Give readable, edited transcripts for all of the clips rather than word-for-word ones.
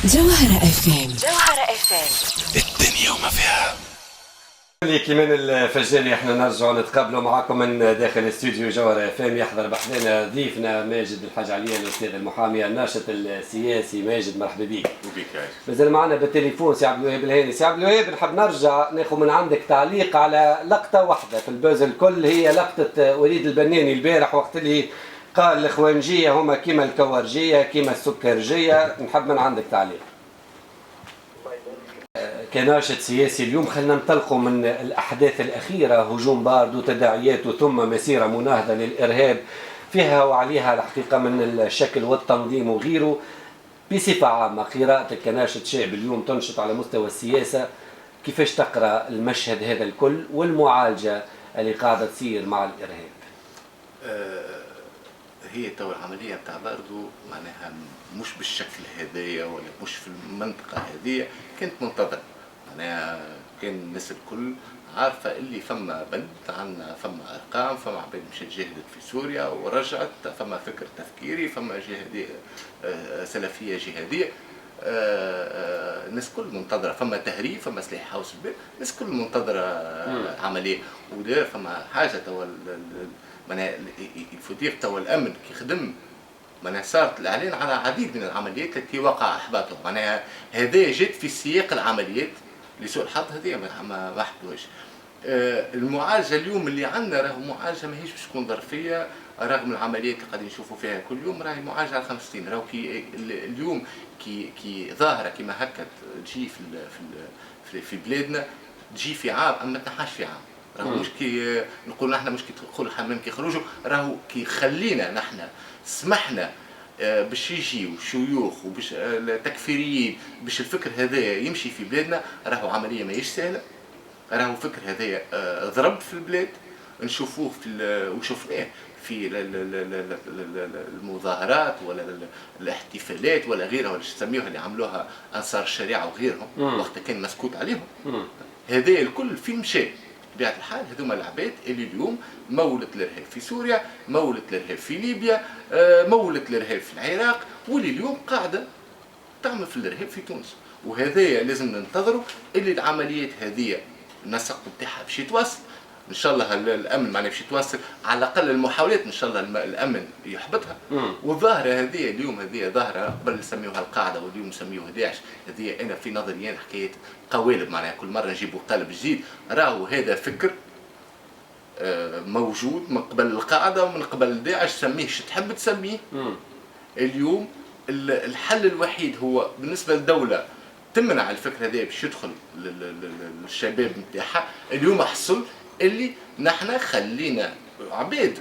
جوهرة اف ام. الدنيا وما فيها. ليكي من الفجر احنا نرجعوا نتقابلوا معكم من داخل استوديو جوهرة اف ام. يحضر بحذنا ضيفنا ماجد الحاج علي الاستاذ المحامي الناشط السياسي. ماجد مرحبا بك. وبيك عايش. مازال معنا بالتليفون سي عبد الوهاب الهاني. سي عبد الوهاب، نحب نرجع ناخذ من عندك تعليق على لقطة واحدة في البوز الكل، هي لقطة وليد البناني البارح وقت اللي قال الاخوانجية هما كيما الكورجية كيما السكرجية. نحب من عندك تعليق كناشط سياسي اليوم. خلينا ننطلقوا من الأحداث الأخيرة، هجوم بارد وتداعيات ثم مسيرة مناهضة للإرهاب فيها وعليها الحقيقة من الشكل والتنظيم وغيره. بصفة عامة قراءتك كناشط شعب اليوم تنشط على مستوى السياسة، كيفاش تقرأ المشهد هذا الكل والمعالجة اللي قاعدة تصير مع الإرهاب؟ هي تو العملية نتاع باردو معناها مش بالشكل هذايا ولا مش في المنطقة هذية كانت منتظرة. معناها كان الناس الكل عارفة اللي فما بلد عندنا، فما أرقام، فما عباد مشات جاهدت في سوريا ورجعت، فما فكر تفكيري، فما جهادية سلفية جهادية. الناس كل منتظرة، فما تهريب، فما سلاح حوس البلاد، الناس كل منتظرة عملية. ودار فما حاجة تو معناها الفدير تو الأمن كي خدم، معناها صارت الإعلان على عديد من العمليات التي وقع إحباطها. معناها هذا جد في سياق العمليات لسوء الحظ هذه ما حدوش. المعالجة اليوم اللي عندنا راهو معالجة ماهيش باش تكون ظرفية، رغم العمليات اللي قاعدين نشوفوا فيها كل يوم راهي معالجة على 5 سنين. راهو كي اليوم كي ظاهرة كيما هكا تجي في بلادنا تجي في عام أما تنحاش في عام. راهو مش كي نقول نحن مش كي تدخل الحمام كي يخرجوا، راهو كي خلينا نحن سمحنا باش يجيو شيوخ وباش تكفيريين باش الفكر هذايا يمشي في بلادنا. راهو عمليه ماهيش سهله، راهو فكر هذايا ضرب في البلاد، نشوفوه في وشفناه في المظاهرات ولا الاحتفالات ولا غيرها ولا تسميوها اللي عملوها انصار الشريعه وغيرهم وقت كان مسكوت عليهم. هذايا الكل فين مشى؟ بطبيعة الحال هذوما العباد اللي اليوم مولت الارهاب في سوريا، مولت الارهاب في ليبيا، مولت الارهاب في العراق، واللي اليوم قاعده تعمل في الارهاب في تونس. وهذايا لازم ننتظروا اللي العمليات هذه النسق نتاعها باش يتواصل. ان شاء الله الامن معناها باش يتواصل، على الاقل المحاولات ان شاء الله الامن يحبطها. والظاهره هذه اليوم هذه ظاهره قبل نسميوها القاعده واليوم نسميوها داعش. هذه انا في نظري حكايه قوالب، معناها كل مره نجيبوا قالب جديد. راهو هذا فكر موجود من قبل القاعده ومن قبل داعش، سميه شو تحب تسميه. اليوم الحل الوحيد هو بالنسبه للدوله تمنع الفكره هذه باش يدخل للشباب نتاعها. اليوم حصل اللي نحن خلينا عباد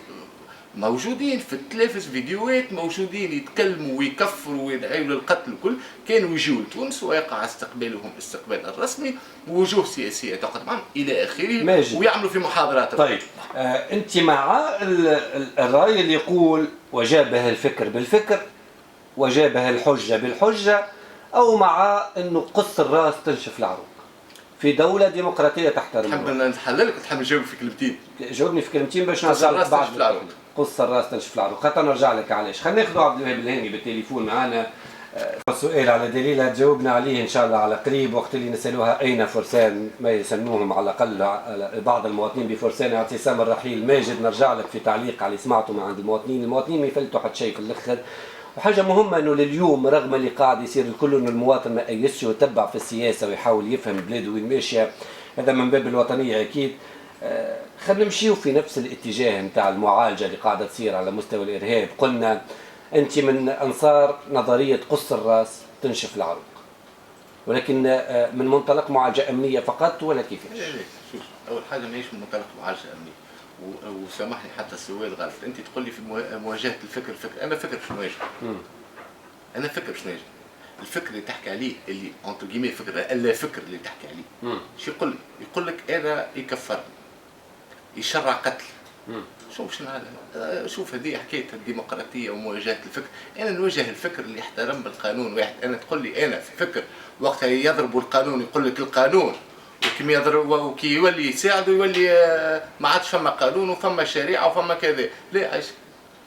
موجودين في التلفز، فيديوهات موجودين يتكلموا ويكفروا ويدعوا للقتل الكل، كانوا يجوا لتونس ويقع استقبالهم استقبال الرسمي، ووجوه سياسيه تقعد معهم الى اخره، ويعملوا في محاضرات. طيب انت مع الراي اللي يقول وجابه الفكر بالفكر وجابه الحجه بالحجه، او مع انه قص الراس تنشف العروق في دولة ديمقراطية تحترم؟ تحب نحللك تحب نجاوبك في كلمتين؟ جاوبني في كلمتين باش نرجع لك بعد. قص الراس تنشف العروق، حتى نرجع لك علاش. خلينا ناخذ عبد الوهاب الهاني بالتليفون معنا. سؤال على دليل تجاوبنا عليه ان شاء الله على قريب، وقت اللي نسالوها اين فرسان ما يسموهم على الاقل بعض المواطنين بفرسان اعتصام الرحيل. ماجد نرجع لك في تعليق على سمعته من عند المواطنين ما يفلتوا حتى شيء في الاخر. وحاجة مهمة انه لليوم رغم اللي قاعد يصير الكل انه المواطن ما يسش ويتبع في السياسة ويحاول يفهم بلاده وين ماشية، هذا من باب الوطنية اكيد. خلينا نمشيو في نفس الاتجاه نتاع المعالجة اللي قاعدة تصير على مستوى الارهاب. قلنا انت من انصار نظرية قص الراس تنشف العروق، ولكن من منطلق معالجة امنية فقط ولا كيفاش؟ شوف، اول حاجة ماهيش من منطلق معالجة امنية، وسامحني حتى السؤال غلط. انت تقول لي في مواجهه الفكر. انا فكر باش نواجه. انا فكر باش نواجه الفكر اللي تحكي عليه، اللي انتو جيمي فكر الا فكر اللي تحكي عليه. شو يقول؟ يقول لك انا يكفرني، يشرع قتل. شو باش شوف هذه حكايه الديمقراطيه ومواجهه الفكر. انا نواجه الفكر اللي يحترم بالقانون واحد. انا تقول لي انا في فكر وقتها يضربوا القانون، يقول لك القانون وكي يضرب وكي يولي يساعده يولي ما عادش فما قانون وفما شريعه وفما كذا. لا عايش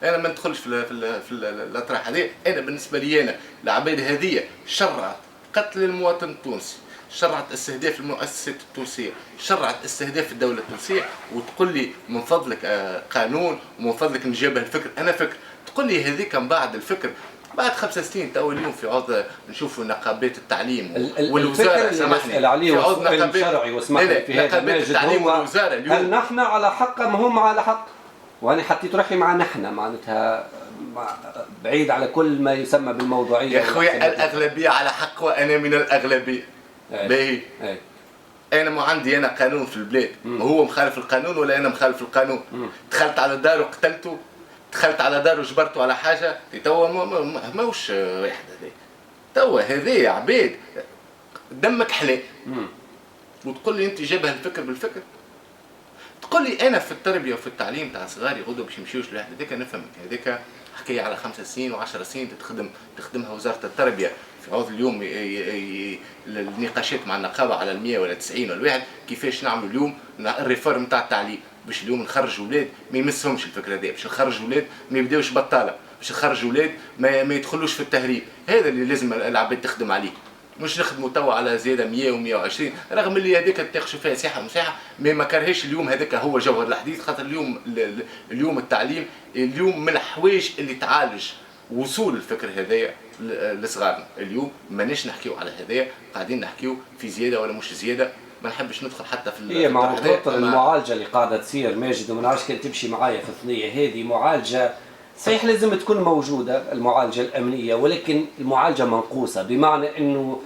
انا ما ندخلش في الاطراح هذه. انا بالنسبه لي انا العباد هذه شرعت قتل المواطن التونسي، شرعت استهداف المؤسسات التونسيه، شرعت استهداف الدوله التونسيه، وتقول لي من فضلك قانون ومن فضلك نجابه الفكر. انا فكر تقول لي هذيك من بعد الفكر بعد 5 سنين. تو اليوم في عوض نشوفوا نقابات التعليم والوزاره، سامحني عليه والسؤال الشرعي واسمح لي في هذا الماجد، هو هل نحن على حق ام هم على حق؟ وانا حطيت روحي مع نحن معناتها بعيد على كل ما يسمى بالموضوعيه. يا اخويا الاغلبيه على حق وانا من الاغلبيه. باهي انا ما عندي انا قانون في البلاد، هو مخالف القانون ولا انا مخالف القانون؟ دخلت على داره وقتلته، دخلت على داره وجبرته على حاجه، توا ماهوش واحد هذاك. توا هذايا عباد دمك حلال وتقول لي انت جابها الفكر بالفكر. تقول لي انا في التربيه وفي التعليم تاع صغاري غدوه باش يمشيوش لواحد، هذاك نفهمك، هذاك حكايه على 5 سنين و10 سنين تخدمها وزاره التربيه. في عوض اليوم النقاشات مع النقابه على 100 ولا 90 ولا واحد، كيفاش نعملوا اليوم الريفورم نتاع التعليم باش اليوم نخرج اولاد ما يمسهمش الفكره هذه، باش نخرج اولاد ما يبداوش بطاله، باش نخرج اولاد ما يدخلوش في التهريب. هذا اللي لازم العباد تخدم عليه، مش نخدموا توا على زياده 100 و120، رغم اللي هذيك تناقشوا فيها ساحه ومساحه، ما كرهش اليوم هذاك هو جوهر الحديث. خاطر اليوم التعليم اليوم من الحوايج اللي تعالج وصول الفكر هذايا لصغارنا. اليوم ماناش نحكيو على هذايا، قاعدين نحكيو في زياده ولا مش زياده. ما نحبش ندخل حتى في هي مع خطر المعالجه اللي قاعده تصير ماجد، وما نعرفش كان تمشي معايا في الثنيه هذه. معالجه صحيح لازم تكون موجوده المعالجه الامنيه، ولكن المعالجه منقوصه، بمعنى انه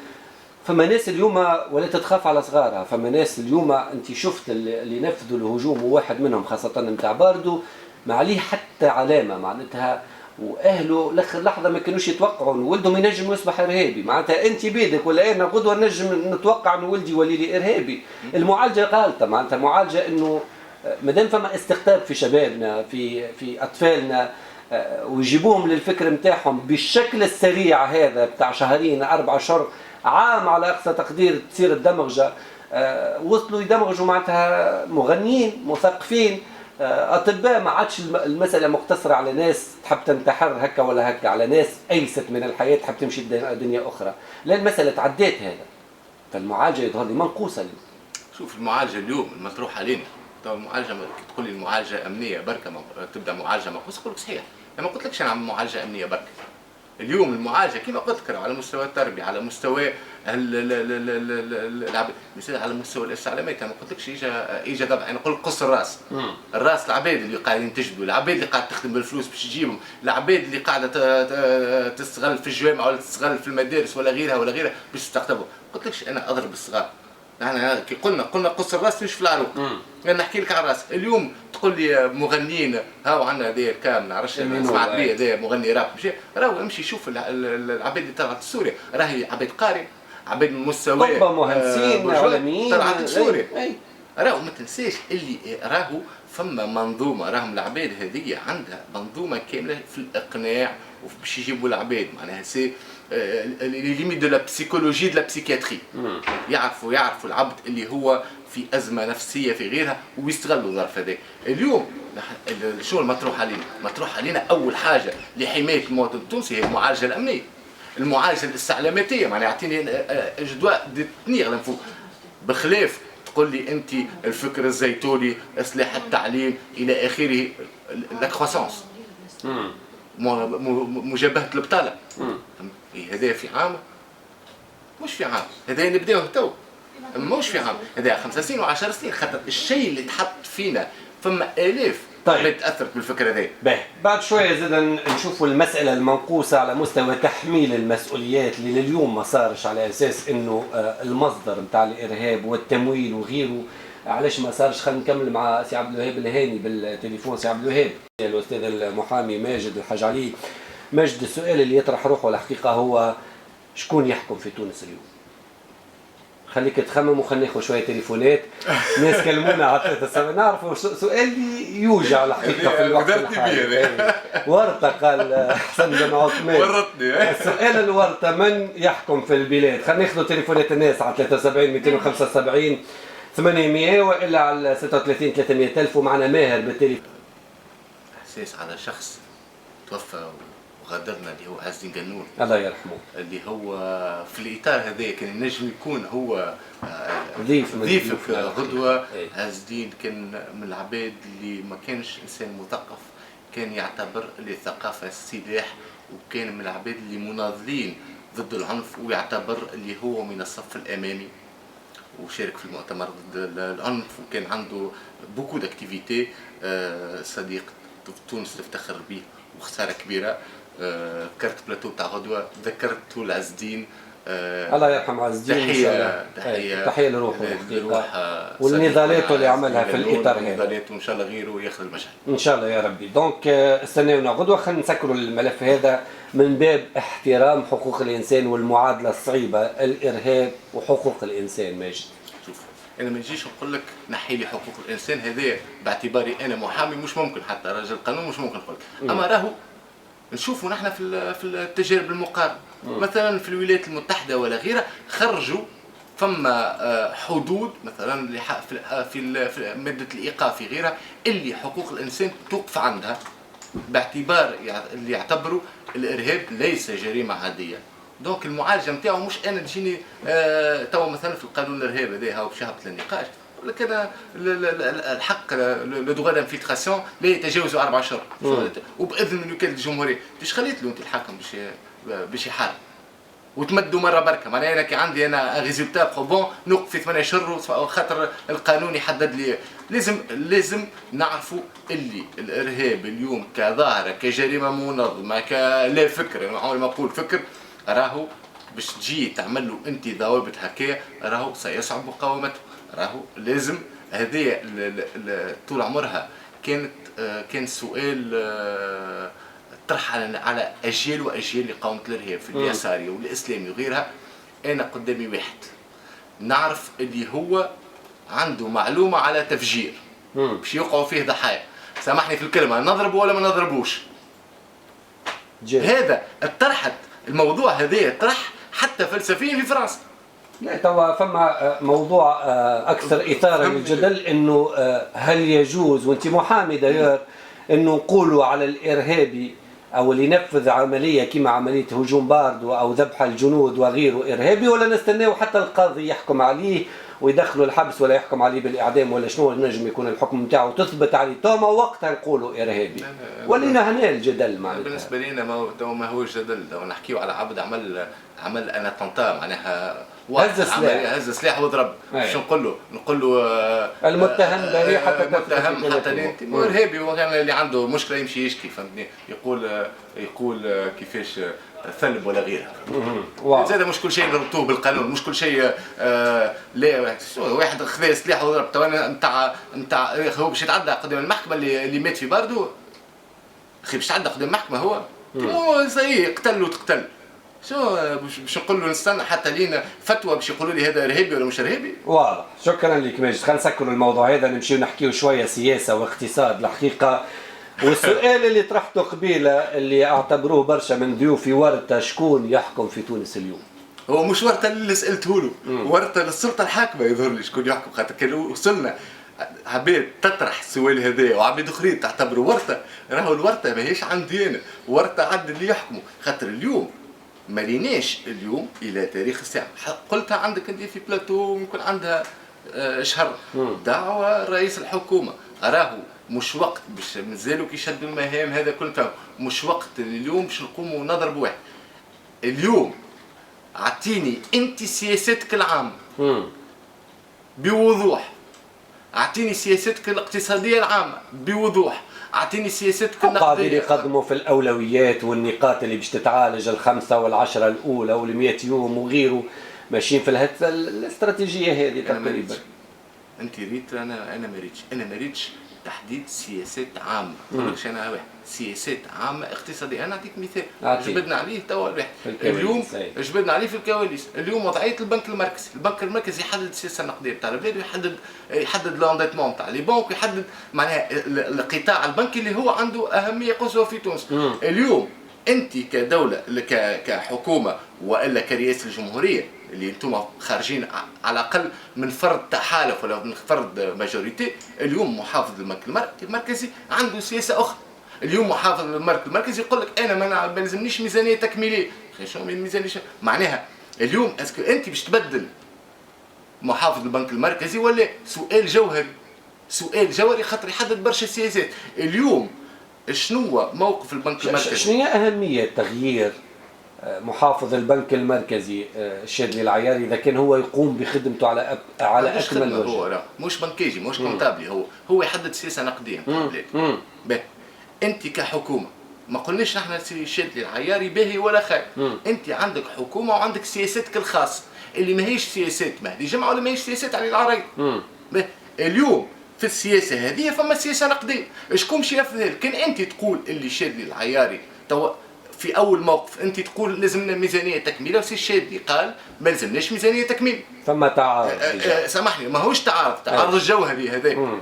فما ناس اليوم ولا تتخاف على صغارها. فما ناس اليوم انت شفت اللي نفذوا الهجوم، وواحد منهم خاصه نتاع باردو ما عليه حتى علامه معناتها، واهله لاخر لحظه ما كانوش يتوقعوا ان ولدهم ينجم يصبح ارهابي. معناتها انت بيدك ولا انا غدوه نجم نتوقع ان ولدي يولي لي ارهابي. المعالجه غالطه، معناتها معالجه انه مادام فما استقطاب في شبابنا في اطفالنا ويجيبوهم للفكر نتاعهم بالشكل السريع هذا بتاع 2 4 أشهر عام على اقصى تقدير تصير الدمغه. وصلوا يدمغوا معناتها مغنيين مثقفين اطباء، ما عادش المساله مقتصره على ناس تحب تنتحر هكا ولا هكا، على ناس ايست من الحياه تحب تمشي دنيا اخرى. لا المساله تعديت هذا. فالمعالجه يظهر لي منقوصه اليوم. شوف المعالجه اليوم المطروح علينا، تو المعالجه تقول لي المعالجه امنيه بركه تبدا معالجه منقوصه، نقول لك صحيح، انا ما قلت لكش انا معالجه امنيه بركه. اليوم المعالجه كما قلت لك على مستوى التربيه، على مستوى العباد، مثلا على مستوى الاستعلامات. انا ما قلتلكش اجا ضبع، انا نقول قص الراس. الراس العباد اللي قاعدين تجدوا، العباد اللي قاعده تخدم بالفلوس باش تجيبهم، العباد اللي قاعده تستغل في الجوامع ولا تستغل في المدارس ولا غيرها ولا غيرها باش تستقطبوا. ما قلتلكش انا اضرب الصغار. احنا كي قلنا قص الراس مش في العروق. انا نحكي لك على الراس. اليوم تقول لي مغنيين، هاو عندنا هذايا كام ما نعرفش سمعت بيه هذايا مغني راب، راهو امشي شوف العباد اللي طلعت سوريا، راهي عباد قارئ، عباد من مستوى مهندسين علميين طلعت سوريا. راهو ما تنساش اللي راهو فما منظومه، راهم العباد هذه عندها منظومه كامله في الاقناع وباش يجيبوا العباد. معناها سي ليميت دو لا بسيكولوجي دو لا بسيكياتري. يعرفوا العبد اللي هو في ازمه نفسيه في غيرها ويستغلوا الظرف هذاك. اليوم شنو مطروح علينا اول حاجه لحمايه المواطن التونسي هي المعالجه الامنيه، المعالجه الاستعلاماتيه. معناها يعطيني جدوى ديتنيغ لنفوق، بخلاف تقول لي انت الفكر الزيتوني، اصلاح التعليم الى اخره، لا كروسونس، مجابهه البطاله. هذا في عام مش في عام، هذا نبداوه تو مش في عام، هذا 5 سنين و10 سنين. خاطر الشيء اللي تحط فينا فما آلاف تاثرت بالفكره هذه. بعد شويه زاد نشوفوا المساله المنقوصه على مستوى تحميل المسؤوليات اللي لليوم ما صارش على اساس انه المصدر نتاع الارهاب والتمويل وغيره. علاش ما صارش؟ خلينا نكمل مع سي عبد الوهاب الهاني بالتليفون. سي عبد الوهاب، الاستاذ المحامي ماجد الحاج علي. ماجد، السؤال اللي يطرح روحه الحقيقه هو شكون يحكم في تونس اليوم؟ خليك تخمم وخلينا ناخذ شويه تليفونات. ناس كلمونا على 3 نعرفوا سؤال يوجع الحقيقه في الوقت الحالي. ورطه قال حسن بن عثمان، ورطني. السؤال الورطه، من يحكم في البلاد؟ خلينا ناخذ تليفونات الناس على 73 275 800 والا على 36 300 ألف. ومعنا ماهر بالتليفون. احساس على شخص توفى غادرنا اللي هو عز الدين قنون الله يرحمه، اللي هو في الاطار هذا كان ينجم يكون هو ضيف غدوه. عز الدين كان من العباد اللي ما كانش انسان مثقف، كان يعتبر الثقافه سلاح، وكان من العباد اللي مناضلين ضد العنف، ويعتبر اللي هو من الصف الامامي، وشارك في المؤتمر ضد العنف، وكان عنده بوكو داكتيفيتي. صديق تونس تفتخر به وخساره كبيره. ذكرت بلاتو تاع غدوه، ذكرت عز الدين. الله يرحم عز الدين. تحيه لروحه والنضالات اللي عملها في الاطار هذا، النضالات، وان شاء الله غيره ياخذ المشهد ان شاء الله يا ربي. دونك استناونا غدوه، خلينا نسكروا الملف هذا من باب احترام حقوق الانسان والمعادله الصعيبه الارهاب وحقوق الانسان. ماجد، شوف انا ما نجيش نقول لك نحي لي حقوق الانسان، هذا باعتباري انا محامي مش ممكن، حتى راجل قانون مش ممكن نقول، اما راهو نشوفوا نحن في التجارب المقارنه. مثلا في الولايات المتحده ولا غيرها خرجوا فما حدود مثلا في ماده الايقاف في غيرها اللي حقوق الانسان توقف عندها، باعتبار اللي يعتبروا الارهاب ليس جريمه عاديه. دونك المعالجه نتاعو مش انا تجيني توا مثلا في القانون الارهاب هذا هاو باش يهبط للنقاش، ولكن الحق لو دوغا دانفيلتراسيون لا يتجاوز 4 اشهر، وباذن من وكاله الجمهوريه. باش خليت له انت الحاكم باش يحارب وتمدوا مره بركه. معناها انا كي عندي انا ريزولتا بروبون نوقف في 8 اشهر خاطر القانون يحدد لي. لازم نعرفوا اللي الارهاب اليوم كظاهره كجريمه منظمه كلا فكر، عمري ما نقول فكر، راهو باش تجي تعمل له انت ضوابط هكايا راهو سيصعب مقاومته. راهو لازم هذه طول عمرها كان سؤال طرح على اجيال واجيال لقاومه الارهاب في اليساري والاسلامي وغيرها. انا قدامي واحد نعرف اللي هو عنده معلومه على تفجير باش يوقعوا فيه ضحايا، سامحني في الكلمه، نضربه ولا ما نضربوش. هذا طرحت الموضوع هذا طرح حتى فلسفيا في فرنسا. لا توا فما موضوع اكثر اثاره للجدل، انه هل يجوز، وانت محامي داير، انه نقولوا على الارهابي او اللي ينفذ عمليه كما عمليه هجوم باردو او ذبح الجنود وغيره ارهابي، ولا نستناو حتى القاضي يحكم عليه ويدخلوا الحبس ولا يحكم عليه بالاعدام ولا شنو نجم يكون الحكم نتاعو تثبت عليه توما وقتها نقولوا ارهابي؟ ولينا هنا الجدل معناتها. بالنسبه لنا ما هو جدل، لو نحكيو على عبد عمل انا طنطا معناها هز سلاح وضرب، باش نقول له المتهم بريء حتى انت ارهابي، وكان اللي عنده مشكله يمشي يشكي، فهمتني، يقول كيفاش ثلب ولا غيرها. زاد مش كل شيء نربطوه بالقانون، مش كل شيء لا واحد خذا سلاح وضرب توا نتاع هو باش يتعدى قدام المحكمه اللي مات في باردو. اخي باش يتعدى قدام المحكمه هو زي قتل وتقتل. شو باش نقول له نستنى حتى لينا فتوى باش يقولوا لي هذا ارهابي ولا مش ارهابي؟ واضح. شكرا لك ماجد. خلينا نسكروا الموضوع هذا، نمشيو نحكيو شويه سياسه واقتصاد الحقيقه. والسؤال اللي طرحته قبيله اللي اعتبروه برشا من ضيوفي، ورثه شكون يحكم في تونس اليوم؟ هو مش ورثه اللي سالته له، ورثه للسلطه الحاكمه يظهر لي شكون يحكم، خاطر كان وصلنا عباد تطرح السؤال هذا وعباد اخرين تعتبره ورثه. راهو الورثه ماهيش عندي انا، ورثه عند اللي يحكموا، خاطر اليوم ما ليناش اليوم الى تاريخ الساعه. قلتها عندك انت في بلاتو يمكن عندها شهر دعوه رئيس الحكومه، راهو مش وقت باش مازالوا كيشدوا المهام، هذا كله مش وقت اليوم باش نقوموا نضربوا واحد. اليوم اعطيني انت سياستك العامه بوضوح، اعطيني سياستك الاقتصاديه العامه بوضوح، اعطيني سياستك النقديه. قاعدين يقدموا في الاولويات والنقاط اللي باش تتعالج ال5 وال10 الاولى وال100 يوم وغيره، ماشيين في الاستراتيجيه هذه تقريبا. انت ريت، انا ما ريتش تحديد سياسات عامه. نقولكش انا واحد سياسات عامه اقتصاديه. انا نعطيك مثال جبدنا عليه توا الواحد اليوم، جبدنا عليه في الكواليس. اليوم وضعيه البنك المركزي يحدد السياسه النقديه تاع البلاد، ويحدد لانديتمون تاع لي بنك، ويحدد معناها القطاع البنكي اللي هو عنده اهميه قصوى في تونس. اليوم انت كدوله كحكومه والا كرئاسه الجمهوريه اللي انتم خارجين على الاقل من فرض تحالف ولا من فرض ماجوريتي، اليوم محافظ البنك المركزي عنده سياسه اخرى، اليوم محافظ المركزي يقول لك انا ما لازمنيش ميزانيه تكميليه. شنو من ميزانيه معناها اليوم اسكو انت باش تبدل محافظ البنك المركزي ولا سؤال جوهري؟ سؤال جوهري خاطر يحدد برشا سياسات. اليوم شنو موقف البنك المركزي؟ شنو هي اهميه تغيير محافظ البنك المركزي الشادلي العياري اذا كان هو يقوم بخدمته على اكمل وجه؟ هو مش بنكيجي مش كونتابلي، هو يحدد سياسه نقديه نتاع البلاد. انت كحكومه ما قلناش نحن الشادلي العياري باهي ولا خايب، انت عندك حكومه وعندك سياساتك الخاصه اللي ماهيش سياسات مهدي جمعه ولا ماهيش سياسات علي العرايض. اليوم في السياسه هذه فما سياسه نقديه، شكون باش ينفذها؟ كان انت تقول اللي الشادلي العياري توا في اول موقف انت تقول لازمنا ميزانيه تكميله، وسي الشادلي قال ما لازمناش ميزانيه تكميل. فما تعارض. سامحني ماهوش تعارض الجوهري هذا.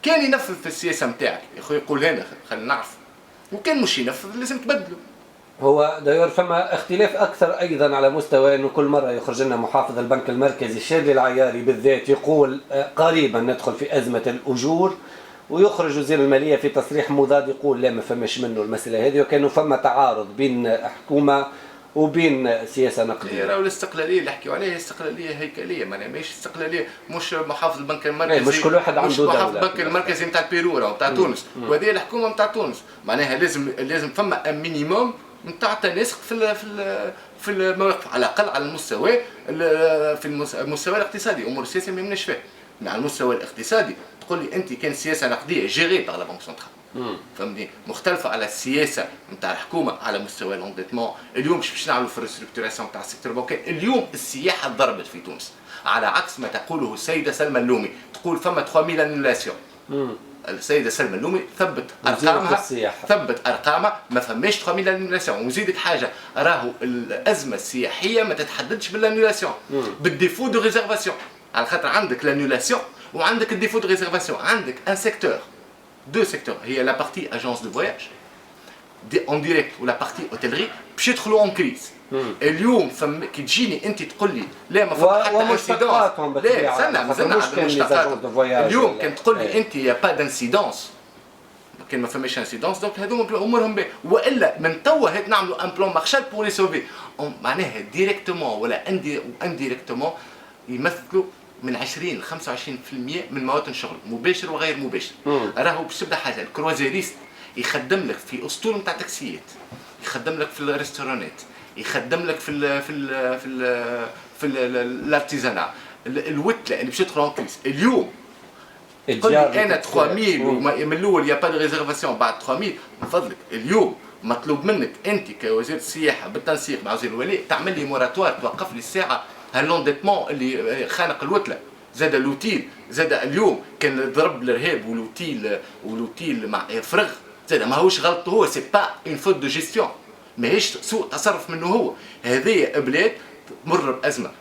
كان ينفذ في السياسه نتاعك يا خويا يقول هنا خلينا نعرف، وكان مش ينفذ لازم تبدله. هو داير فما اختلاف اكثر ايضا على مستوى انه كل مره يخرج لنا محافظ البنك المركزي الشادلي العياري بالذات يقول قريبا ندخل في ازمه الاجور، ويخرج وزير الماليه في تصريح مضاد يقول لا ما فماش منه المساله هذه، وكانه فما تعارض بين حكومه وبين سياسه نقديه. راهو الاستقلاليه اللي حكيوا عليها استقلاليه هيكليه، معناها ماهيش استقلاليه، مش محافظ البنك المركزي مش كل واحد عنده دوله، محافظ البنك المركزي نتاع البيرو او نتاع تونس، وهذه الحكومه نتاع تونس. معناها لازم فما مينيموم نتاع تناسق في المواقف، على الاقل على المستوى في المستوى الاقتصادي. امور السياسه ما يمناش فيها، على المستوى الاقتصادي تقول لي انت كان سياسه نقديه جيري على بنك سنترال، فهمتني، مختلفه على السياسه نتاع الحكومه على مستوى الانديتمون. اليوم باش نعملوا في الريستركتوراسيون نتاع السيكتور البنكي. اليوم السياحه ضربت في تونس، على عكس ما تقوله السيده سلمى اللومي، تقول فما 3000 انولاسيون. السيده سلمى اللومي ثبت ارقامها ما فماش 3000 انولاسيون. وزيدك حاجه، راهو الازمه السياحيه ما تتحددش بالانولاسيون، بالديفو دو ريزيرفاسيون، على خاطر عندك لانولاسيون وعندك الديفو دو ريزيرفاسيون. عندك ان سيكتور دو سيكتور، هي لا بارتي اجونس دو فواياج اون ديريكت ولا بارتي اوتيلري باش يدخلوا اون كريز. اليوم كي تجيني انت تقول لي لا ما فما حتى انسيدونس، لا استنى مازلنا اليوم كان تقول لي انت يا با دانسيدونس، كان ما فماش انسيدونس دونك هذوما امورهم باهي، والا من توا هات نعملوا ان بلان مارشال بور لي سوفي. معناها ديريكتومون ولا انديريكتومون يمثلوا من 20 ل 25% من مواطن شغل مباشر وغير مباشر. راهو باش تبدا حاجه، الكروازيريست يخدم لك في اسطول نتاع تاكسيات، يخدم لك في الريستورانات، يخدم لك في الارتيزانا، الوتله اللي باش تدخل اون كريس. اليوم تقول لي انا 3000 من الاول يا با دو ريزيرفاسيون بعد 3000، من فضلك اليوم مطلوب منك انت كوزير السياحه بالتنسيق مع وزير الولاء تعمل لي موراتوار، توقف لي الساعه هاللونديتمون اللي خانق الوتله. زاد لوتيل، زاد اليوم كان ضرب الارهاب ولوتيل مع فرغ، زاد ماهوش غلطه هو، سي با اون فوت دو جيستيون، ماهيش سوء تصرف منه هو. هذه بلاد تمر بازمه،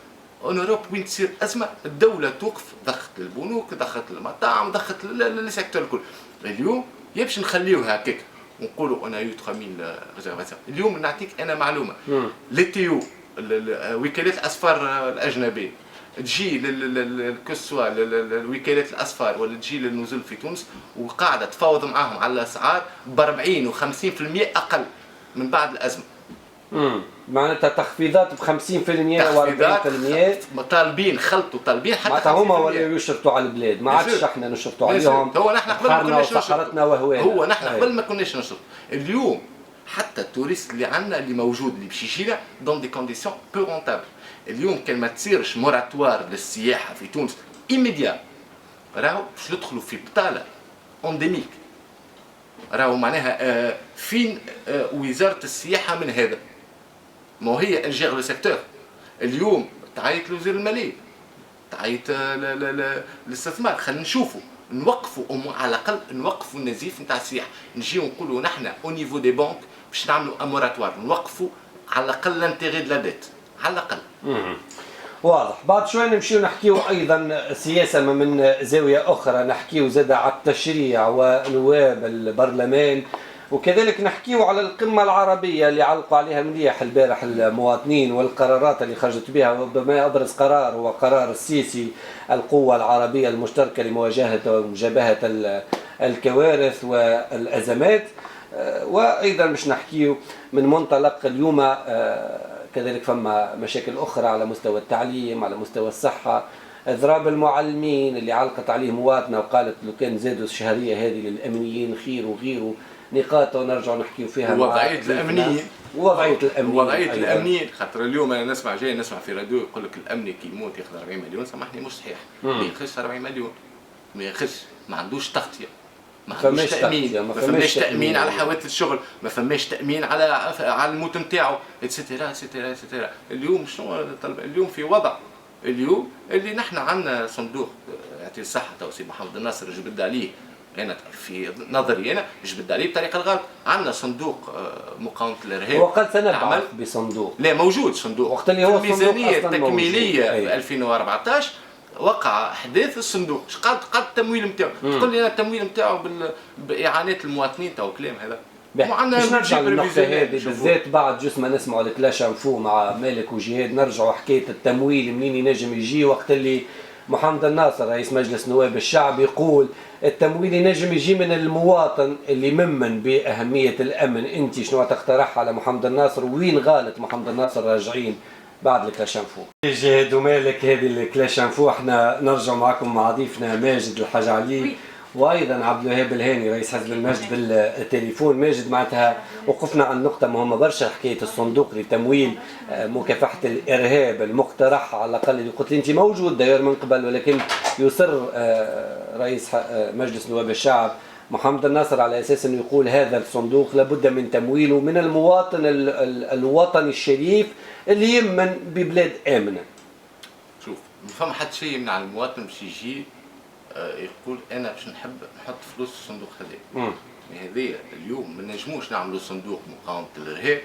اون وين تصير ازمه الدوله توقف، ضخت البنوك، ضخت المطاعم، ضخت السيكتور الكل. اليوم يبش نخليوها هكاك ونقولوا انا يو 3000 ريزيرفاسيون. اليوم نعطيك انا معلومه، لي تيو وكالات الاسفار الاجنبيه تجي كسوا الوكالات الاسفار ولا تجي للنزول في تونس وقاعده تفاوض معاهم على الاسعار ب 40 و 50% اقل من بعد الازمه. معناتها تخفيضات ب 50% و 40%. طالبين خلطوا طالبين حتى معناتها هما ولاو يشرطوا على البلاد، ما عادش احنا نشرطوا عليهم. هو نحن قبل ما كناش صحرتنا وهوانا، هو نحن قبل ما كناش نشرط. اليوم حتى التوريست اللي عندنا اللي موجود اللي باش يجينا دون دي كونديسيون بو رونتابل. اليوم كان ما تصيرش موراتوار للسياحه في تونس ايميديا، راهو باش ندخلوا في بطاله انديميك. راهو معناها فين وزاره السياحه من هذا؟ ما هي الجير لو سيكتور. اليوم تعيط لوزير الماليه، تعيط للاستثمار، خلينا نشوفوا نوقفوا على الاقل نوقفوا النزيف نتاع السياحه. نجيو نقولوا نحن او نيفو دي بانك باش نعملوا اموراتوار، نوقفوا على الاقل لانتيغي دو لا ديت على الاقل. واضح. بعد شوي نمشيو نحكيو ايضا سياسه من زاويه اخرى، نحكيو زاد على التشريع ونواب البرلمان، وكذلك نحكيو على القمه العربيه اللي علقوا عليها مليح البارح المواطنين والقرارات اللي خرجت بها، وبما ابرز قرار هو قرار السيسي القوه العربيه المشتركه لمواجهه ومجابهه الكوارث والأزمات. وأيضا مش نحكيه من منطلق اليوم كذلك فما مشاكل أخرى على مستوى التعليم، على مستوى الصحة، اضراب المعلمين اللي علقت عليه مواطنه وقالت لو كان زادوا الشهريه هذه للامنيين خير وغيره، نقاط ونرجع نحكي فيها. وضعيه الامنيين وضعيه الامنيين خاطر اليوم انا نسمع في راديو يقول لك الامني كي يموت ياخذ 40 مليون. سامحني مش صحيح، ما ياخذش 40 مليون، ما ياخذش، ما عندوش تغطيه، ما فماش تأمين، ما فماش تأمين على حوادث الشغل، ما فماش تأمين على الموت نتاعو، اتسيتيرا اتسيتيرا اتسيتيرا. اليوم شنو اليوم في وضع اليوم اللي نحن عندنا صندوق يعطي الصحة تو سي محمد الناصر جبد عليه، أنا في نظري أنا جبد عليه بطريقة الغلط. عندنا صندوق مقاومة الإرهاب، وقد سنبعث بصندوق، لا موجود صندوق وقت اللي هو الميزانية التكميلية 2014 وقع احداث الصندوق. قد التمويل نتاعو، تقول لي انا التمويل نتاعو باعانات المواطنين تو كلام هذا. باش نرجع للنقطة هذه بالذات بعد جسم نسمعوا الكلاشانفو مع مالك وجهاد، نرجعوا حكاية التمويل منين ينجم يجي، وقت اللي محمد الناصر رئيس مجلس نواب الشعب يقول التمويل ينجم يجي من المواطن اللي ممن بأهمية الأمن. أنت شنو تقترح على محمد الناصر وين غالط محمد الناصر راجعين بعد الكلاشانفو؟ جهاد ومالك هذه الكلاشانفو. احنا نرجع معكم مع ضيفنا ماجد الحاج علي وايضا عبد الوهاب الهاني رئيس حزب المجد بالتليفون. ماجد معناتها وقفنا عن نقطه مهمه برشا، حكايه الصندوق لتمويل مكافحه الارهاب المقترح على الاقل اللي قلت لي انت موجود داير من قبل، ولكن يصر رئيس مجلس نواب الشعب محمد الناصر على اساس انه يقول هذا الصندوق لابد من تمويله من المواطن الوطني الشريف اللي يمن ببلاد امنه. شوف ما فما حد شيء يمنع المواطن باش يجي يقول انا باش نحب نحط فلوس في الصندوق هذا. هذه اليوم ما نجموش نعملوا صندوق مقاومه الارهاب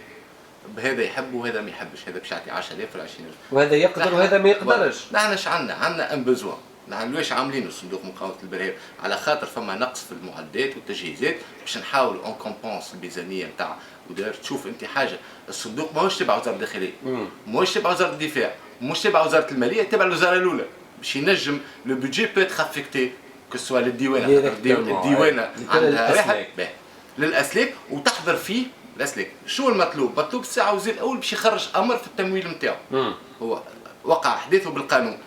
بهذا يحب وهذا ما يحبش، هذا باش يعطي 10,000 ولا 20,000 وهذا يقدر وهذا ما يقدرش. نحن اش عندنا ان بوزوان، نحن ليش عاملين الصندوق مقاومه الارهاب؟ على خاطر فما نقص في المعدات والتجهيزات باش نحاولوا اون كومبونس الميزانيه نتاع ودار. تشوف انت حاجه الصندوق ماهوش تبع وزاره الداخليه، ماهوش تبع وزاره الدفاع، ماهوش تبع وزاره الماليه، تبع الوزاره الاولى باش ينجم لو بودجي بو اتر افيكتي كو سوا للديوانه. الديوانه عندها واحد للاسلاك وتحضر فيه الاسلاك. شو المطلوب؟ مطلوب الساعه وزير الاول باش يخرج امر في التمويل نتاعو، هو وقع احداثه بالقانون،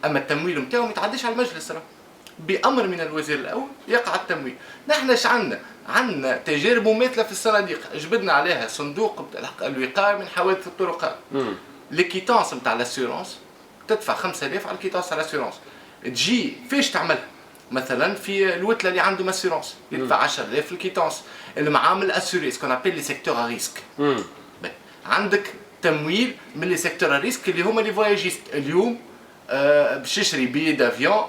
اما التمويل نتاعو ما يتعداش على المجلس راه بامر من الوزير الاول يقع التمويل. نحن اش عندنا تجارب مماثله في الصناديق، جبدنا عليها صندوق الوقايه من حوادث الطرقات. الكيتونس نتاع لاسيورونس تدفع 5000 على الكيتونس تاع لاسيورونس، تجي فاش تعملها؟ مثلا في الوتله اللي عنده ماسيورونس يدفع 10,000 الكيتونس. المعامل اسوري سكون ابيل لي سيكتور ريسك. عندك تمويل من لي سيكتور ريسك اللي هما لي فواياجيست. اليوم باش تشري بي دافيون،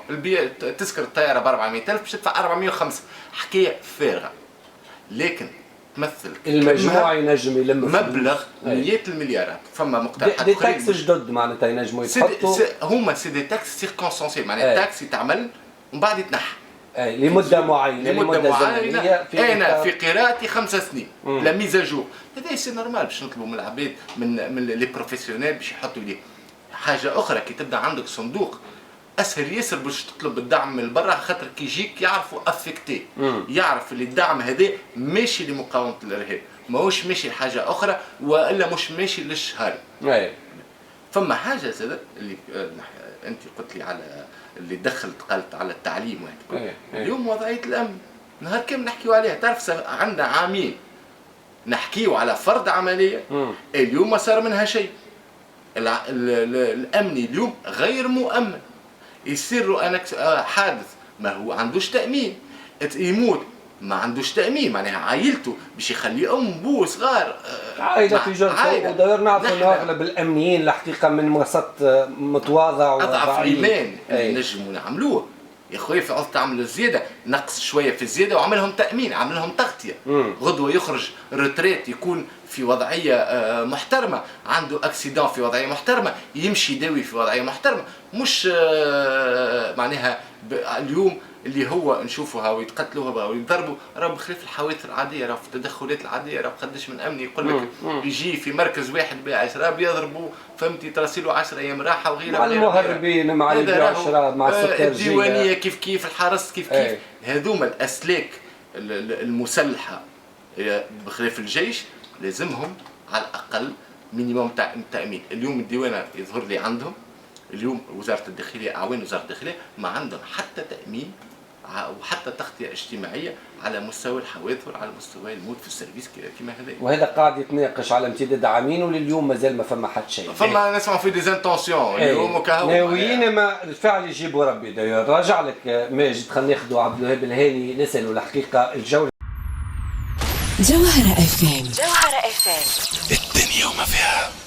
تذكر الطياره ب 400,000 باش تدفع 405. حكايه فارغه، لكن تمثل المجموع ينجم يلم مبلغ مئات المليارات. فما مقترحات دي تاكس جدد معناتها ينجموا يتحطوا، هما سي دي تاكس سيركونسونسيال، معناتها تاكس يتعمل ومن بعد يتنحى لمده معينه، لمده زمنيه. انا في قراءتي 5 سنين لا ميزاجور. هذا سي نورمال باش نطلبوا من العباد من لي بروفيسيونيل باش يحطوا ليه. حاجه اخرى كي تبدا عندك صندوق اسهل ياسر باش تطلب الدعم من برا، خاطر كي يجيك يعرفوا افكتي، يعرف اللي الدعم هذا ماشي لمقاومه الارهاب، ماهوش ماشي لحاجه اخرى والا مش ماشي للشهر. فما حاجه زاد اللي انت قلت لي على اللي دخلت قالت على التعليم وهذا. اليوم وضعيه الامن نهار كامل نحكيو عليها. تعرف عندنا عامين نحكيو على فرض عمليه اليوم ما صار منها شيء. الامني اليوم غير مؤمن، يصير حادث ما هو عندوش تامين، يموت ما عندوش تامين، معناها عائلته باش يخلي بو صغار عائله في جرته. وداير نعرف انه اغلب الامنيين الحقيقه من وسط متواضع اضعف ايمان نجموا نعملوه يا خويا. في عوض تعملوا زياده نقص شويه في الزياده وعملهم تامين، عملهم تغطيه. غدوه يخرج ريتريت يكون في وضعيه محترمه، عنده اكسيدون في وضعيه محترمه، يمشي يداوي في وضعيه محترمه. مش معناها اليوم اللي هو نشوفوها ويتقتلوها ويضربوا، راه بخلاف الحوادث العاديه، راه في التدخلات العاديه راه قداش من امن يقول لك يجي في مركز واحد باعث راه بيضربوا، فهمتي، تراسيلو 10 ايام راحه وغيرها مع المهربين مع العشرة مع السكرجيه الديوانيه كيف الحرس كيف هذوما الاسلاك المسلحه بخلاف الجيش لازمهم على الاقل مينيموم تاع التامين. اليوم الديوانه يظهر لي عندهم، اليوم وزاره الداخليه اعوان وزاره الداخليه ما عندهم حتى تامين وحتى تغطيه اجتماعيه على مستوى الحوادث وعلى مستوى الموت في السيرفيس كما هذا. وهذا قاعد يتناقش على امتداد عامين ولليوم مازال ما فما حد شيء. فما نسمع في ديزانتونسيون اليوم وكهو ناويين، ما الفعل يجيبوا ربي. داير راجع لك ماجد، خلينا ناخذوا عبد الوهاب الهاني نسالوا الحقيقه الجوله. جوهرة FM، الدنيا وما فيها.